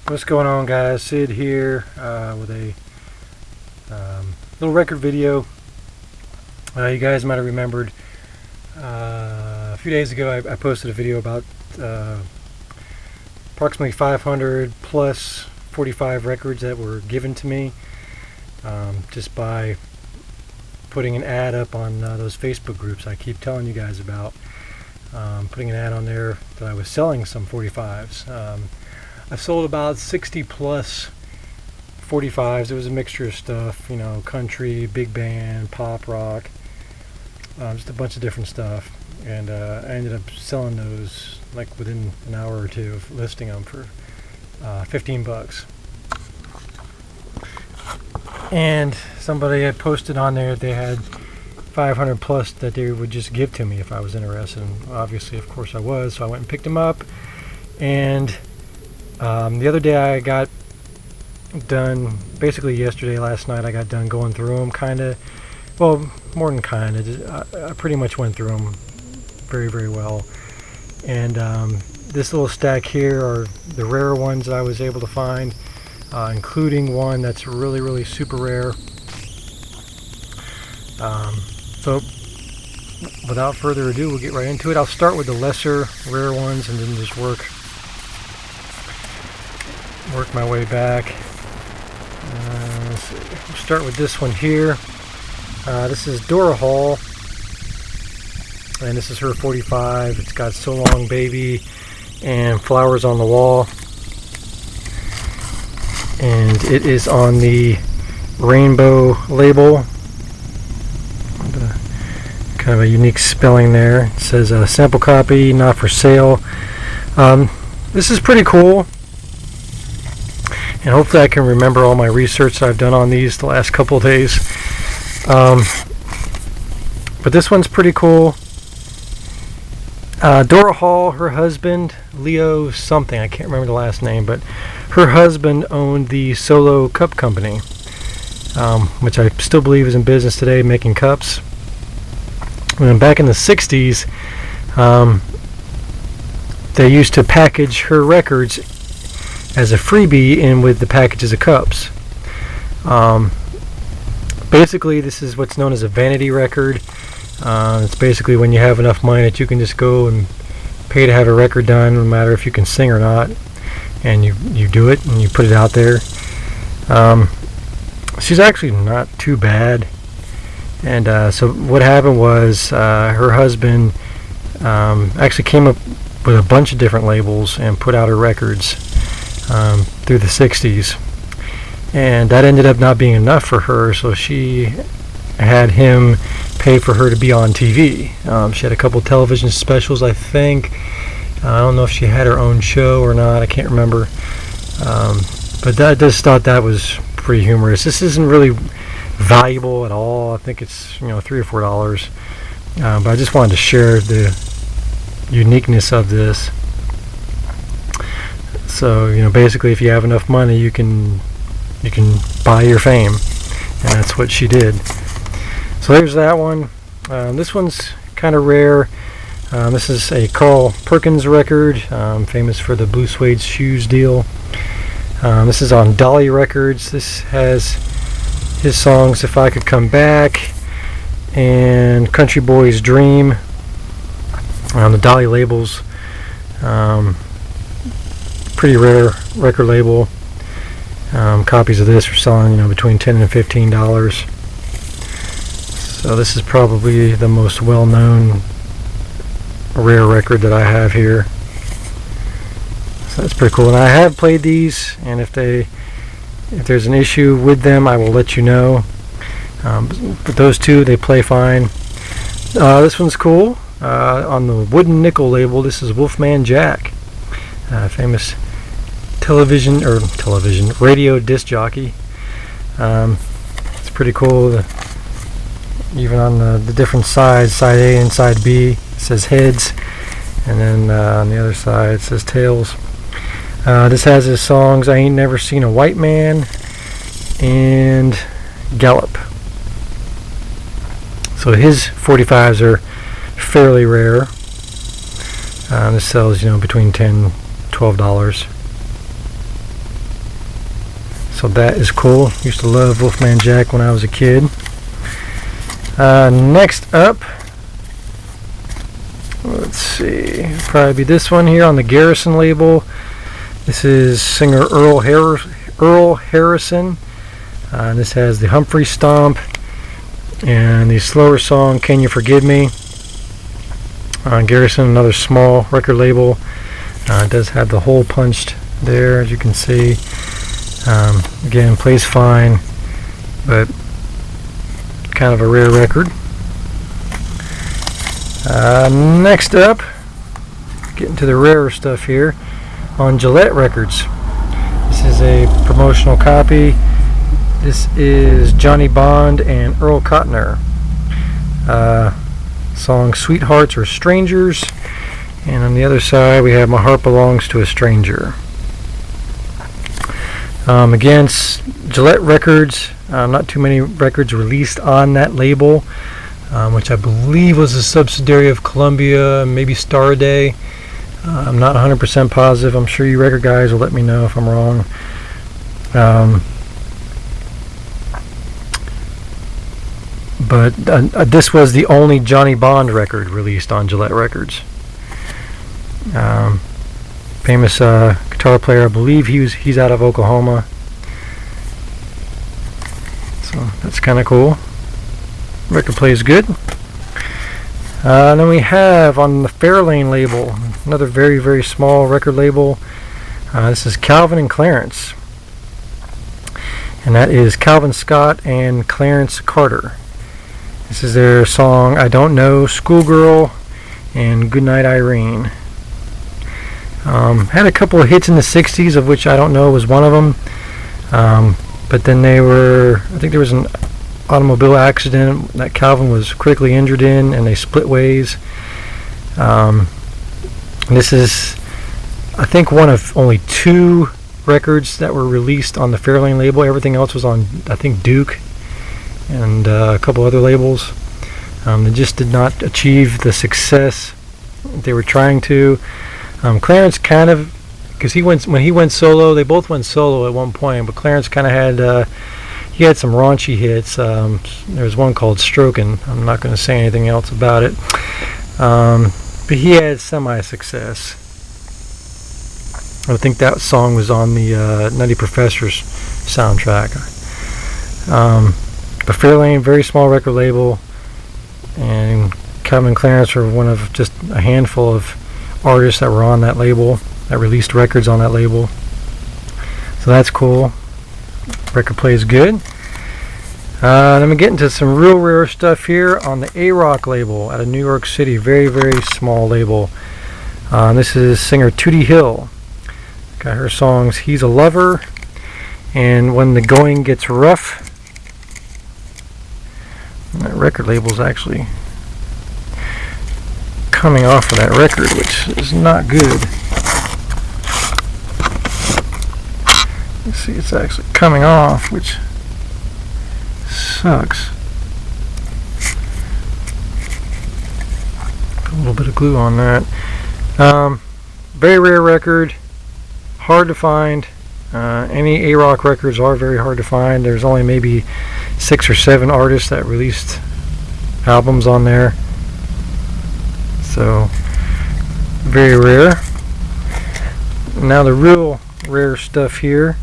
What's going on, guys? Sid here with a little record video. You guys might have remembered a few days ago I posted a video about approximately 500 plus 45 records that were given to me just by putting an ad up on those Facebook groups I keep telling you guys about. Putting an ad on there that I was selling some 45s. I've sold about 60 plus 45s. It was a mixture of stuff, you know, country, big band, pop, rock, just a bunch of different stuff. And I ended up selling those like within an hour or two of listing them for 15 bucks. And somebody had posted on there that they had 500 plus that they would just give to me if I was interested. And obviously, of course, I was. So I went and picked them up. And the other day I got done, basically yesterday, last night, I got done going through them, kind of, well, more than kind of, I pretty much went through them very, very well. And this little stack here are the rare ones that I was able to find, including one that's really, really super rare. So without further ado, we'll get right into it. I'll start with the lesser rare ones and then just work my way back. Let's see. We'll start with this one here. This is Dora Hall, and this is her 45. It's got So Long Baby and Flowers on the Wall, and it is on the Rainbow label. Kind of a unique spelling there. It says sample copy, not for sale. This is pretty cool. And hopefully I can remember all my research that I've done on these the last couple of days. But this one's pretty cool. Dora Hall, her husband, Leo something, I can't remember the last name, but her husband owned the Solo Cup Company, which I still believe is in business today, making cups. And back in the 60s, they used to package her records as a freebie in with the packages of cups. Basically, this is what's known as a vanity record. It's basically when you have enough money that you can just go and pay to have a record done, no matter if you can sing or not, and you do it and you put it out there. She's actually not too bad. And so what happened was her husband actually came up with a bunch of different labels and put out her records through the 60s, and that ended up not being enough for her, so she had him pay for her to be on TV. She had a couple television specials, I think. I don't know if she had her own show or not, I can't remember, but I just thought that was pretty humorous. This isn't really valuable at all. I think it's, you know, $3 or $4, but I just wanted to share the uniqueness of this. So, you know, basically, if you have enough money, you can buy your fame, and that's what she did. So there's that one. This one's kind of rare. This is a Carl Perkins record, famous for the blue suede shoes deal. This is on Dolly Records. This has his songs "If I Could Come Back" and "Country Boy's Dream" on the Dolly labels. Pretty rare record label. Copies of this are selling, you know, between $10 and $15. So this is probably the most well-known rare record that I have here. So that's pretty cool. And I have played these, and if there's an issue with them, I will let you know. But those two, they play fine. This one's cool. On the Wooden Nickel label, this is Wolfman Jack, famous radio disc jockey. It's pretty cool. Even on the different sides, side A and side B, it says heads, and then on the other side it says tails. This has his songs "I Ain't Never Seen a White Man" and "Gallop." So his 45s are fairly rare. This sells, you know, between $10 and $12. So that is cool. Used to love Wolfman Jack when I was a kid. Next up, let's see, probably be this one here on the Garrison label. This is singer Earl Harrison. This has the Humphrey Stomp and the slower song Can You Forgive Me. Garrison, another small record label. It does have the hole punched there, as you can see. Again, plays fine, but kind of a rare record. Next up, getting to the rarer stuff here on Gillette Records. This is a promotional copy. This is Johnny Bond and Earl Cotner. Song Sweethearts or Strangers. And on the other side we have My Heart Belongs to a Stranger. Again, Gillette Records. Not too many records released on that label, which I believe was a subsidiary of Columbia, maybe Star a Day. I'm not 100% positive. I'm sure you record guys will let me know if I'm wrong. But this was the only Johnny Bond record released on Gillette Records. Famous guitar player, I believe he's out of Oklahoma. So that's kind of cool. Record plays good. Then we have on the Fairlane label, another very, very small record label. This is Calvin and Clarence. And that is Calvin Scott and Clarence Carter. This is their song I Don't Know, Schoolgirl, and Goodnight Irene. Had a couple of hits in the 60s, of which I Don't Know was one of them. But then I think there was an automobile accident that Calvin was critically injured in, and they split ways. This is, I think, one of only 2 records that were released on the Fairlane label. Everything else was on, I think, Duke and a couple other labels. They just did not achieve the success they were trying to. Clarence kind of, because when he went solo, they both went solo at one point, but Clarence kind of had he had some raunchy hits. There's one called Strokin'. I'm not going to say anything else about it, but he had semi-success. I think that song was on the Nutty Professor's soundtrack. But Fairlane, very small record label, and Calvin and Clarence are one of just a handful of artists that were on that label, that released records on that label. So that's cool. Record plays good. Then we get into some real rare stuff here on the A-Rock label out of New York City. Very, very small label. This is singer Tootie Hill. Got her songs He's a Lover and When the Going Gets Rough. And that record label's actually coming off of that record, which is not good. Let's see, it's actually coming off, which sucks. Put a little bit of glue on that. Very rare record, hard to find. Any A-Rock records are very hard to find. There's only maybe 6 or 7 artists that released albums on there. So, very rare. Now the real rare stuff here.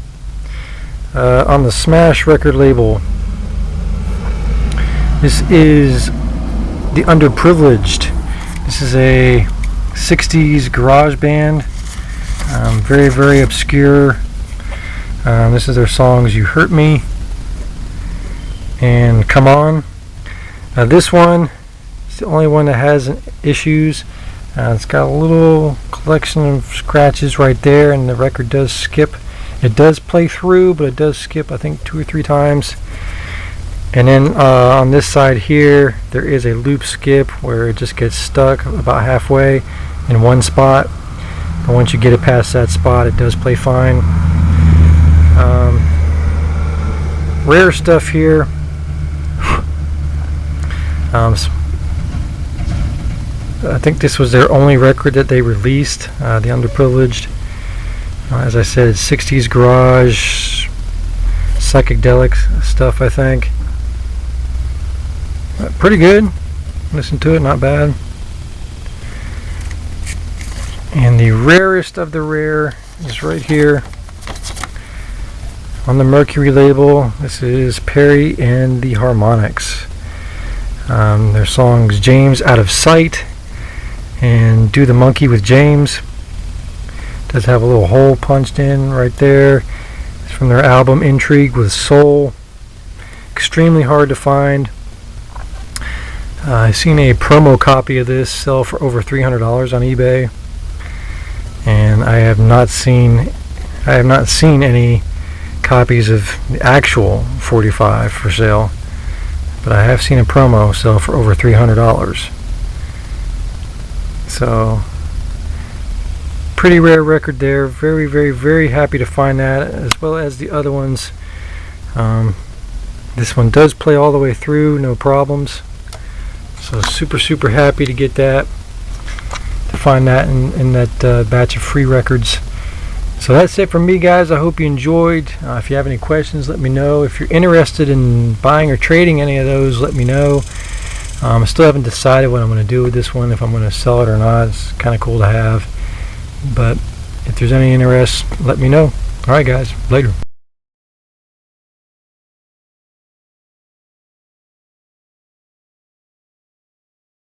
On the Smash record label. This is The Underprivileged. This is a 60s garage band. Very, very obscure. This is their songs You Hurt Me and Come On. This one is the only one that has issues. It's got a little collection of scratches right there, and the record does skip. It does play through, but it does skip, I think, 2 or 3 times. And then on this side here, there is a loop skip where it just gets stuck about halfway in one spot. But once you get it past that spot, it does play fine. Rare stuff here. I think this was their only record that they released, The Underprivileged. As I said, 60s garage, psychedelic stuff, I think. Pretty good. Listen to it, not bad. And the rarest of the rare is right here on the Mercury label. This is Perry and the Harmonics. Their songs James Out of Sight and Do the Monkey with James. Does have a little hole punched in right there. It's from their album Intrigue with Soul. Extremely hard to find. I've seen a promo copy of this sell for over $300 on eBay, and I have not seen any copies of the actual 45 for sale, but I have seen a promo sell for over $300. So pretty rare record there. Very, very, very happy to find that, as well as the other ones. This one does play all the way through, no problems. So super, super happy to get that, to find that in that batch of free records. So that's it from me, guys. I hope you enjoyed. If you have any questions, let me know. If you're interested in buying or trading any of those, let me know. I still haven't decided what I'm going to do with this one, if I'm going to sell it or not. It's kind of cool to have. But if there's any interest, let me know. Alright guys, later.